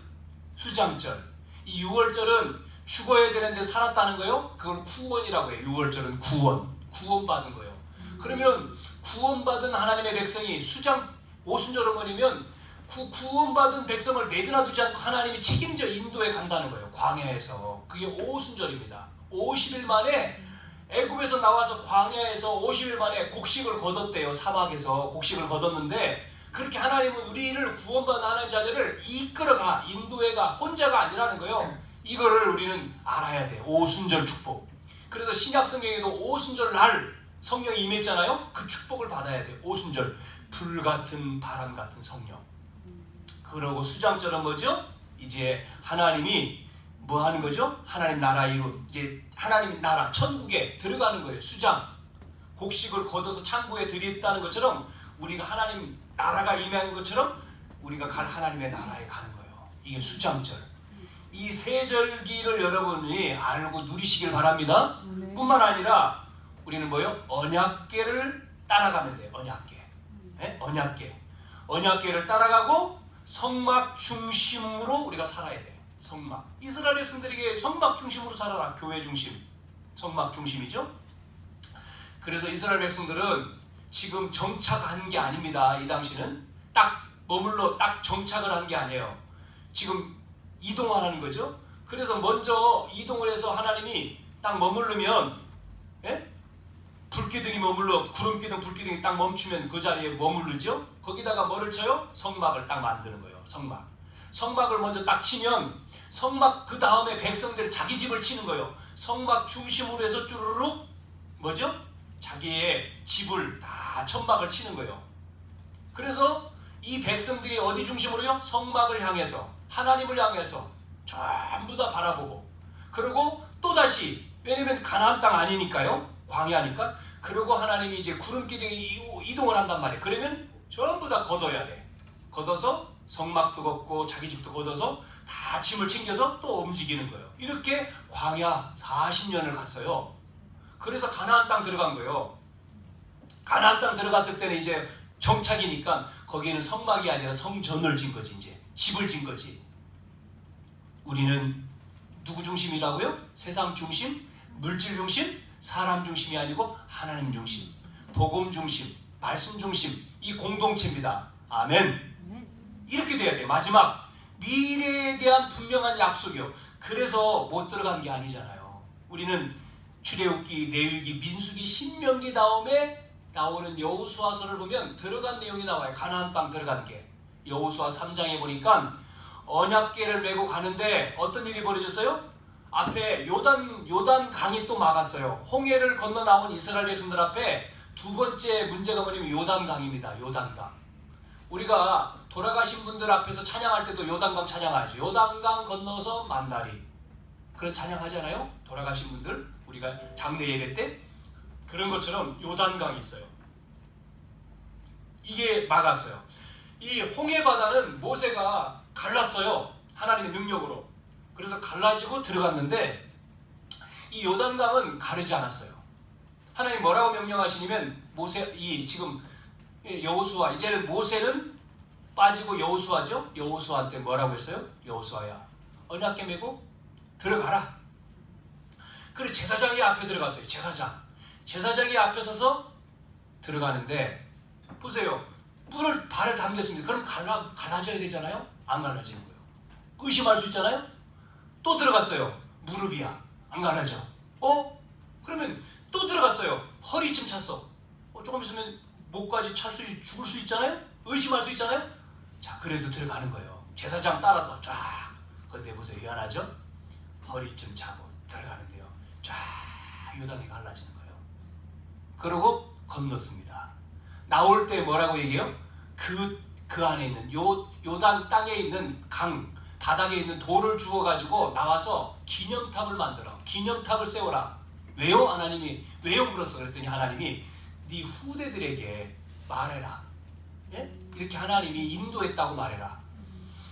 수장절. 이 6월절은 죽어야 되는데 살았다는 거예요. 그걸 구원이라고 해요. 6월절은 구원받은 거예요. 그러면 구원받은 하나님의 백성이 오순절은 뭐냐면 구원받은 백성을 내버려 두지 않고 하나님이 책임져 인도해 간다는 거예요. 광야에서. 그게 오순절입니다. 50일 만에 애굽에서 나와서 광야에서 50일 만에 곡식을 거뒀대요. 사막에서 곡식을 거뒀는데 그렇게 하나님은 우리를 구원받은 하나님 자녀를 이끌어가, 인도해가, 혼자가 아니라는 거예요. 이거를 우리는 알아야 돼요. 오순절 축복. 그래서 신약 성경에도 오순절 날 성령이 임했잖아요. 그 축복을 받아야 돼요. 오순절. 불같은 바람 같은 성령. 그러고 수장절은 뭐죠? 이제 하나님이 뭐 하는 거죠? 하나님 나라 이룬, 이제 하나님 나라 천국에 들어가는 거예요. 수장. 곡식을 걷어서 창고에 들였다는 것처럼 우리가 하나님 나라가 임한 것처럼 우리가 갈 하나님의 나라에 가는 거예요. 이게 수장절. 이 세절기를 여러분이 알고 누리시길 바랍니다. 뿐만 아니라 우리는 뭐예요? 언약궤를 따라가면 돼요. 언약궤. 네? 언약궤를 따라가고 성막 중심으로 우리가 살아야 돼요. 성막. 이스라엘 백성들에게 성막 중심으로 살아라. 교회 중심. 성막 중심이죠. 그래서 이스라엘 백성들은 지금 정착한 게 아닙니다. 이 당시는 딱 머물러 딱 정착을 한 게 아니에요. 지금 이동하는 거죠. 그래서 먼저 이동을 해서 하나님이 딱 머무르면, 예? 불기둥이 머물러, 구름기둥, 불기둥이 딱 멈추면 그 자리에 머무르죠. 거기다가 뭐를 쳐요? 성막을 딱 만드는 거예요. 성막을 먼저 딱 치면 성막 그 다음에 백성들이 자기 집을 치는 거예요. 성막 중심으로 해서 쭈르륵 뭐죠? 자기의 집을 다 천막을 치는 거예요. 그래서 이 백성들이 어디 중심으로요? 성막을 향해서, 하나님을 향해서 전부 다 바라보고, 그리고 또다시, 왜냐면 가나안 땅 아니니까요, 광야니까. 그리고 하나님이 이제 구름기둥이 이동을 한단 말이에요. 그러면 전부 다 걷어야 돼. 걷어서 성막도 걷고 자기 집도 걷어서 다 짐을 챙겨서 또 움직이는 거예요. 이렇게 광야 40년을 갔어요. 그래서 가나안 땅 들어간 거예요. 가나안 땅 들어갔을 때는 이제 정착이니까 거기에는 성막이 아니라 성전을 진 거지, 이제 집을 진 거지. 우리는 누구 중심이라고요? 세상 중심, 물질 중심, 사람 중심이 아니고 하나님 중심, 복음 중심, 말씀 중심, 이 공동체입니다. 아멘. 이렇게 돼야 돼. 마지막 미래에 대한 분명한 약속이요. 그래서 못 들어간 게 아니잖아요. 우리는 출애굽기, 레위기, 민수기, 신명기 다음에 나오는 여호수아서를 보면 들어간 내용이 나와요. 가나안 땅 들어간 게. 여호수아 3장에 보니까 언약궤를 메고 가는데 어떤 일이 벌어졌어요? 앞에 요단 강이 또 막았어요. 홍해를 건너 나온 이스라엘 백성들 앞에 두 번째 문제가 뭐냐면 요단강입니다. 요단강. 우리가 돌아가신 분들 앞에서 찬양할 때도 요단강 찬양하죠. 요단강 건너서 만나리. 그런 찬양하잖아요. 돌아가신 분들, 우리가 장례 예배 때 그런 것처럼 요단강이 있어요. 이게 막았어요. 이 홍해 바다는 모세가 갈랐어요. 하나님의 능력으로. 그래서 갈라지고 들어갔는데 이 요단강은 가르지 않았어요. 하나님 뭐라고 명령하시냐면 모세, 이 지금 여호수아, 이제는 모세는 빠지고 여호수아죠. 여호수아한테 뭐라고 했어요? 여호수아야, 언약궤 메고 들어가라. 그리고 제사장이 앞에 들어갔어요. 제사장이 앞에 서서 들어가는데 보세요. 물을 발을 담겼습니다. 그럼 갈라져야 되잖아요. 안 갈라지는 거예요. 의심할 수 있잖아요. 또 들어갔어요. 무릎이야. 안 갈라져. 그러면 또 들어갔어요. 허리쯤 찼어. 조금 있으면 목까지 죽을 수 있잖아요. 의심할 수 있잖아요. 자, 그래도 들어가는 거예요. 제사장 따라서 쫙. 근데 보세요. 미안하죠? 허리쯤 차고 들어가는데요. 쫙 요단이 갈라지는 거예요. 그러고 건넜습니다. 나올 때 뭐라고 얘기해요? 그 안에 있는 요단 땅에 있는 강 바닥에 있는 돌을 주워가지고 나와서 기념탑을 만들어. 기념탑을 세워라. 왜요? 하나님이 왜요? 물었어. 그랬더니 하나님이 네 후대들에게 말해라. 예? 이렇게 하나님이 인도했다고 말해라.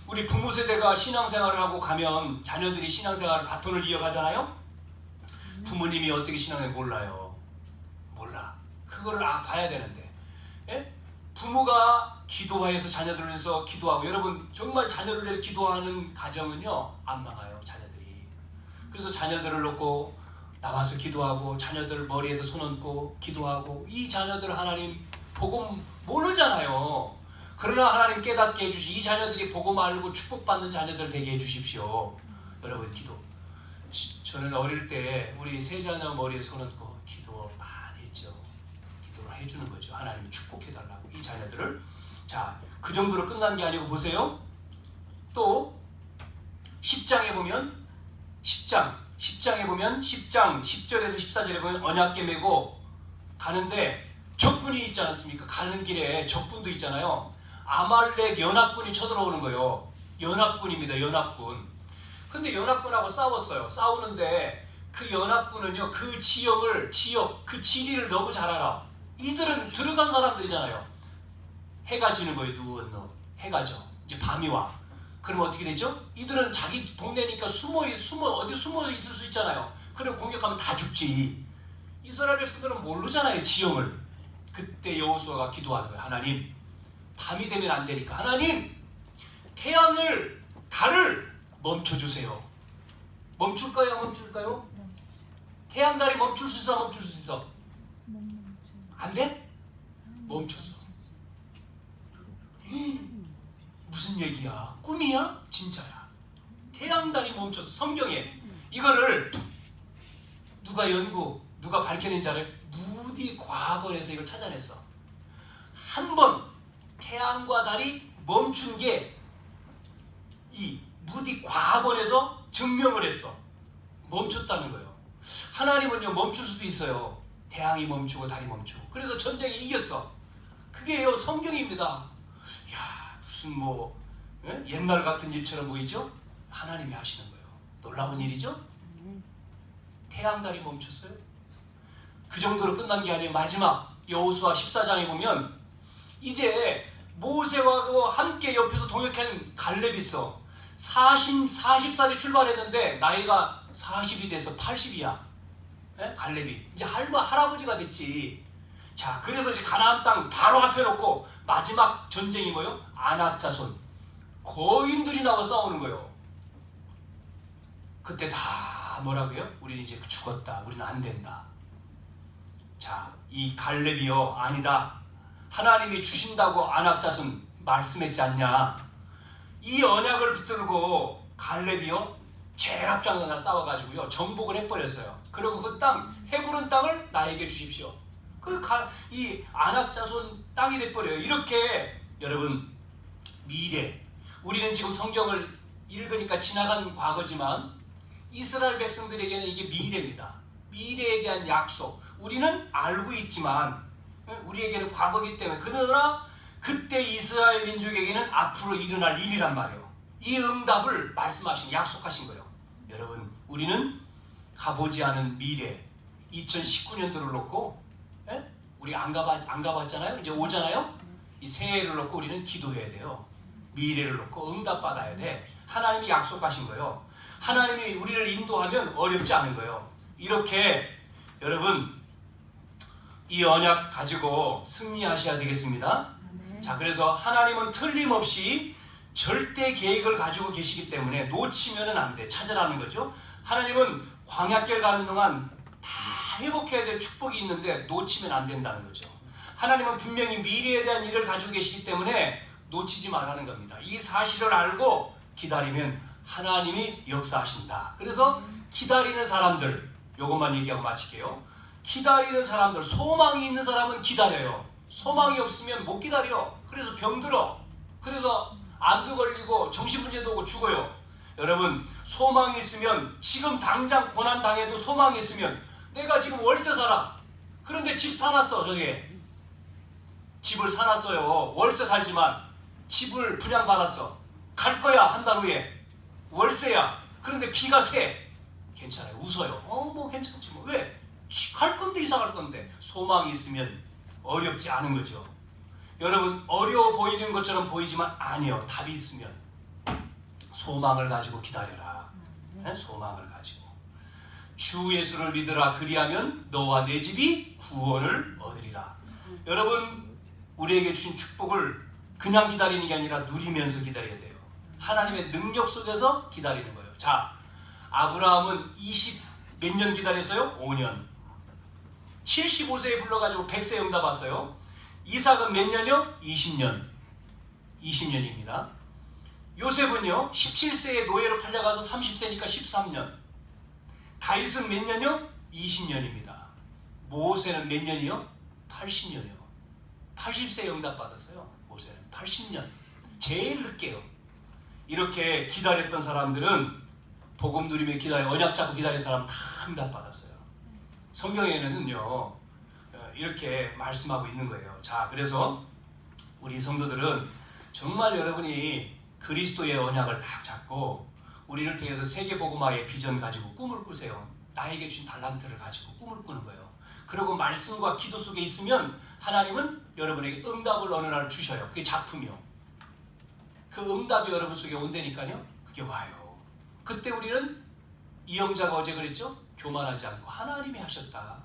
우리 부모 세대가 신앙생활을 하고 가면 자녀들이 신앙생활을 바톤을 이어가잖아요. 부모님이 어떻게 신앙을 몰라요. 몰라. 그거를 봐야 되는데. 예? 부모가 기도하여서 자녀들을 위해서 기도하고, 여러분 정말 자녀를 위해서 기도하는 가정은요 안 망해요. 자녀들이. 그래서 자녀들을 놓고 나와서 기도하고, 자녀들 머리에도 손 얹고 기도하고, 이 자녀들 하나님 복음 모르잖아요. 그러나 하나님 깨닫게 해주시, 이 자녀들이 복음 알고 축복받는 자녀들 되게 해주십시오. 여러분 기도. 저는 어릴 때 우리 세 자녀 머리에 손 얹고 기도 많이 했죠. 기도를 해주는 거죠. 하나님이 축복해달라고 이 자녀들을. 자, 그 정도로 끝난 게 아니고 보세요. 또 10장에 보면 10장에 보면 10장 10절에서 14절에 보면 언약궤 메고 가는데 적군이 있지 않습니까? 가는 길에 적군도 있잖아요. 아말렉 연합군이 쳐들어오는 거예요. 연합군입니다. 연합군. 근데 연합군하고 싸웠어요. 싸우는데 그 연합군은요, 그 지역, 그 지리를 너무 잘 알아. 이들은 들어간 사람들이잖아요. 해가 지는 거예요. 누워 해가 져. 이제 밤이 와. 그럼 어떻게 되죠? 이들은 자기 동네니까 어디 숨어 있을 수 있잖아요. 그리고 공격하면 다 죽지. 이스라엘 백성들은 모르잖아요, 지형을. 그때 여호수아가 기도하는 거예요. 하나님, 밤이 되면 안 되니까 하나님, 달을 멈춰주세요. 멈출까요? 태양, 달이 멈출 수 있어? 안 돼? 멈췄어. 무슨 얘기야? 꿈이야? 진짜야. 태양, 달이 멈췄어. 성경에 이거를 누가 밝혀낸 자를 무디 과거에서 이걸 찾아냈어. 한 번 태양과 달이 멈춘 게 이 무디 과거에서 증명을 했어. 멈췄다는 거예요. 하나님은요 멈출 수도 있어요. 태양이 멈추고 달이 멈추고. 그래서 전쟁에 이겼어. 그게요 성경입니다. 무슨 뭐 옛날 같은 일처럼 보이죠? 하나님이 하시는 거예요. 놀라운 일이죠? 태양달이 멈췄어요. 그 정도로 끝난 게 아니에요. 마지막 여호수아 14장에 보면 이제 모세와 함께 옆에서 동역한 갈렙이 있어. 40살에 출발했는데 나이가 40이 돼서 80이야. 갈렙이 이제 할아버지가 됐지. 자, 그래서 이제 가나안 땅 바로 앞에 놓고 마지막 전쟁이 뭐요? 아낙 자손 거인들이 나와 싸우는 거예요. 그때 다 뭐라고요? 우리는 이제 죽었다. 우리는 안 된다. 자, 이 갈렙이요, 아니다. 하나님이 주신다고 아낙 자손 말씀했지 않냐? 이 언약을 붙들고 갈렙이요, 제일 앞장서서 싸워가지고요 정복을 해버렸어요. 그리고 그 땅, 헤브론 땅을 나에게 주십시오. 이 아낙 자손 땅이 돼버려요. 이렇게 여러분, 미래, 우리는 지금 성경을 읽으니까 지나간 과거지만 이스라엘 백성들에게는 이게 미래입니다. 미래에 대한 약속. 우리는 알고 있지만 우리에게는 과거이기 때문에, 그러나 그때 이스라엘 민족에게는 앞으로 일어날 일이란 말이에요. 이 응답을 말씀하신, 약속하신 거예요. 여러분, 우리는 가보지 않은 미래 2019년도를 놓고, 우리 안 가봤잖아요. 이제 오잖아요. 이 새해를 놓고 우리는 기도해야 돼요. 미래를 놓고 응답받아야 돼. 하나님이 약속하신 거예요. 하나님이 우리를 인도하면 어렵지 않은 거예요. 이렇게 여러분, 이 언약 가지고 승리하셔야 되겠습니다. 자, 그래서 하나님은 틀림없이 절대 계획을 가지고 계시기 때문에 놓치면 안 돼. 찾아라는 거죠. 하나님은 광야길 가는 동안 다 회복해야 될 축복이 있는데 놓치면 안 된다는 거죠. 하나님은 분명히 미래에 대한 일을 가지고 계시기 때문에 놓치지 말라는 겁니다. 이 사실을 알고 기다리면 하나님이 역사하신다. 그래서 기다리는 사람들, 요것만 얘기하고 마칠게요. 기다리는 사람들, 소망이 있는 사람은 기다려요. 소망이 없으면 못 기다려. 그래서 병들어. 그래서 암도 걸리고 정신문제도 오고 죽어요. 여러분, 소망이 있으면, 지금 당장 고난 당해도 소망이 있으면, 내가 지금 월세 살아. 그런데 집 사놨어. 저기 집을 사놨어요. 월세 살지만 집을 분양받았어. 갈 거야. 한 달 후에 월세야. 그런데 비가 새. 괜찮아요. 웃어요. 뭐 괜찮지 뭐. 왜? 갈 건데, 이사 갈 건데. 소망이 있으면 어렵지 않은 거죠. 여러분, 어려워 보이는 것처럼 보이지만 아니요. 답이 있으면 소망을 가지고 기다려라. 소망을 가지고 주 예수를 믿으라. 그리하면 너와 내 집이 구원을 얻으리라. 여러분, 우리에게 주신 축복을 그냥 기다리는 게 아니라 누리면서 기다려야 돼요. 하나님의 능력 속에서 기다리는 거예요. 자, 아브라함은 20 몇 년 기다렸어요? 5년. 75세에 불러가지고 100세 응답 왔어요. 이삭은 몇 년이요? 20년. 20년입니다. 요셉은요, 17세에 노예로 팔려가서 30세니까 13년. 다윗은 몇 년이요? 20년입니다. 모세는 몇 년이요? 80년이요. 80세에 응답 받았어요. 모세는 80년. 제일 늦게요. 이렇게 기다렸던 사람들은 복음 누리며 기다려, 언약 잡고 기다린 사람 다 응답 받았어요. 성경에는요, 이렇게 말씀하고 있는 거예요. 자, 그래서 우리 성도들은 정말 여러분이 그리스도의 언약을 딱 잡고 우리를 통해서 세계복음화의 비전 가지고 꿈을 꾸세요. 나에게 준 달란트를 가지고 꿈을 꾸는 거예요. 그리고 말씀과 기도 속에 있으면 하나님은 여러분에게 응답을 어느 날 주셔요. 그게 작품이요. 그 응답이 여러분 속에 온다니까요. 그게 와요. 그때 우리는, 이영자가 어제 그랬죠? 교만하지 않고 하나님이 하셨다.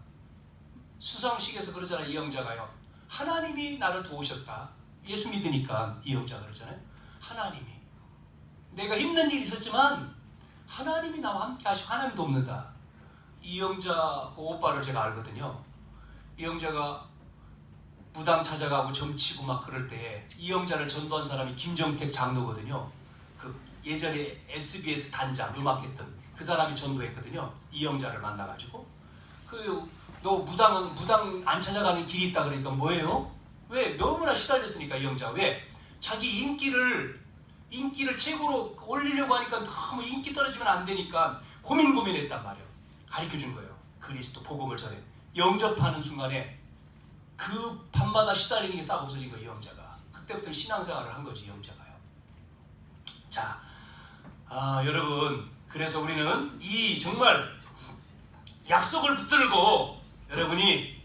수상식에서 그러잖아요. 이영자가요. 하나님이 나를 도우셨다. 예수 믿으니까 이영자가 그러잖아요. 하나님이. 내가 힘든 일이 있었지만 하나님이 나와 함께 하시고 하나님이 돕는다. 이영자 그 오빠를 제가 알거든요. 이영자가 무당 찾아가고 점치고 막 그럴 때 이영자를 전도한 사람이 김정택 장로거든요. 그 예전에 SBS 단장 음악했던 그 사람이 전도했거든요. 이영자를 만나가지고 너 무당 안 찾아가는 길이 있다 그러니까 뭐예요? 왜? 너무나 시달렸으니까. 이영자 왜? 자기 인기를 최고로 올리려고 하니까 너무 인기 떨어지면 안 되니까 고민했단 말이에요. 가르쳐준 거예요. 그리스도 복음을 전해 영접하는 순간에 그 밤마다 시달리는 게 싹 없어진 거예요. 이영자가. 그때부터 신앙생활을 한 거지. 이영자가요. 자, 여러분, 그래서 우리는 이 정말 약속을 붙들고 여러분이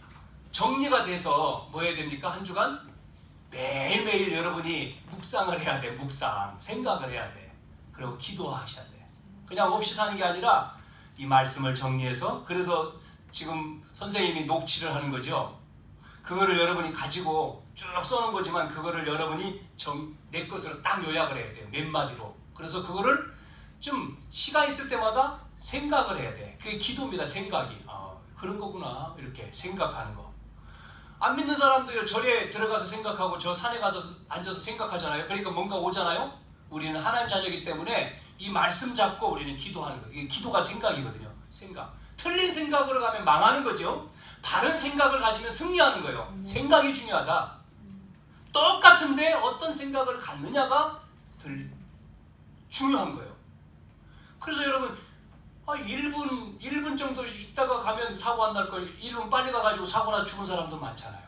정리가 돼서 뭐 해야 됩니까? 한 주간 매일매일 여러분이 묵상을 해야 돼. 묵상, 생각을 해야 돼. 그리고 기도하셔야 돼. 그냥 없이 사는 게 아니라 이 말씀을 정리해서, 그래서 지금 선생님이 녹취를 하는 거죠. 그거를 여러분이 가지고 쭉 써놓은 거지만 그거를 여러분이 내 것으로 딱 요약을 해야 돼요. 몇 마디로. 그래서 그거를 좀 시간 있을 때마다 생각을 해야 돼. 그게 기도입니다. 생각이. 그런 거구나. 이렇게 생각하는 거. 안 믿는 사람도요, 절에 들어가서 생각하고 저 산에 가서 앉아서 생각하잖아요. 그러니까 뭔가 오잖아요. 우리는 하나님 자녀이기 때문에 이 말씀 잡고 우리는 기도하는 거예요. 기도가 생각이거든요. 생각. 틀린 생각으로 가면 망하는 거죠. 바른 생각을 가지면 승리하는 거예요. 생각이 중요하다. 똑같은데 어떤 생각을 갖느냐가 중요한 거예요. 그래서 여러분 1분 정도 있다가 가면 사고 안 날 거예요. 1분 빨리 가가지고 사고나 죽은 사람도 많잖아요.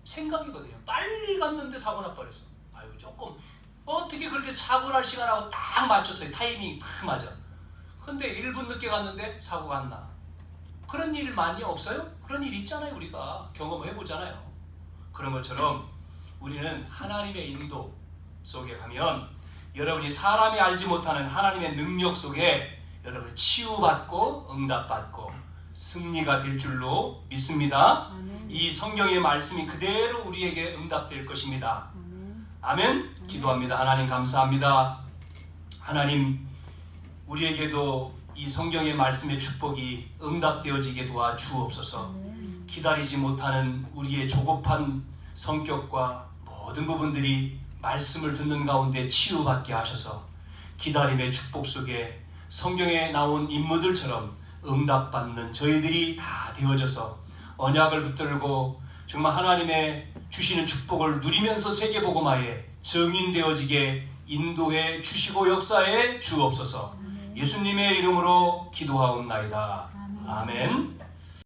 생각이거든요. 빨리 갔는데 사고 나 버렸어. 아유, 조금 어떻게 그렇게 사고 날 시간하고 딱 맞췄어요. 타이밍이 딱 맞아. 근데 1분 늦게 갔는데 사고가 안 나. 그런 일 많이 없어요? 그런 일 있잖아요. 우리가 경험해보잖아요. 그런 것처럼 우리는 하나님의 인도 속에 가면 여러분이 사람이 알지 못하는 하나님의 능력 속에 여러분 치유받고 응답받고 승리가 될 줄로 믿습니다. 이 성경의 말씀이 그대로 우리에게 응답될 것입니다. 아멘. 기도합니다. 하나님 감사합니다. 하나님, 우리에게도 이 성경의 말씀의 축복이 응답되어지게 도와 주옵소서. 기다리지 못하는 우리의 조급한 성격과 모든 부분들이 말씀을 듣는 가운데 치유받게 하셔서 기다림의 축복 속에 성경에 나온 인물들처럼 응답받는 저희들이 다 되어져서 언약을 붙들고 정말 하나님의 주시는 축복을 누리면서 세계복음화에 증인되어지게 인도해 주시고 역사해 주옵소서. 예수님의 이름으로 기도하옵나이다. 아멘.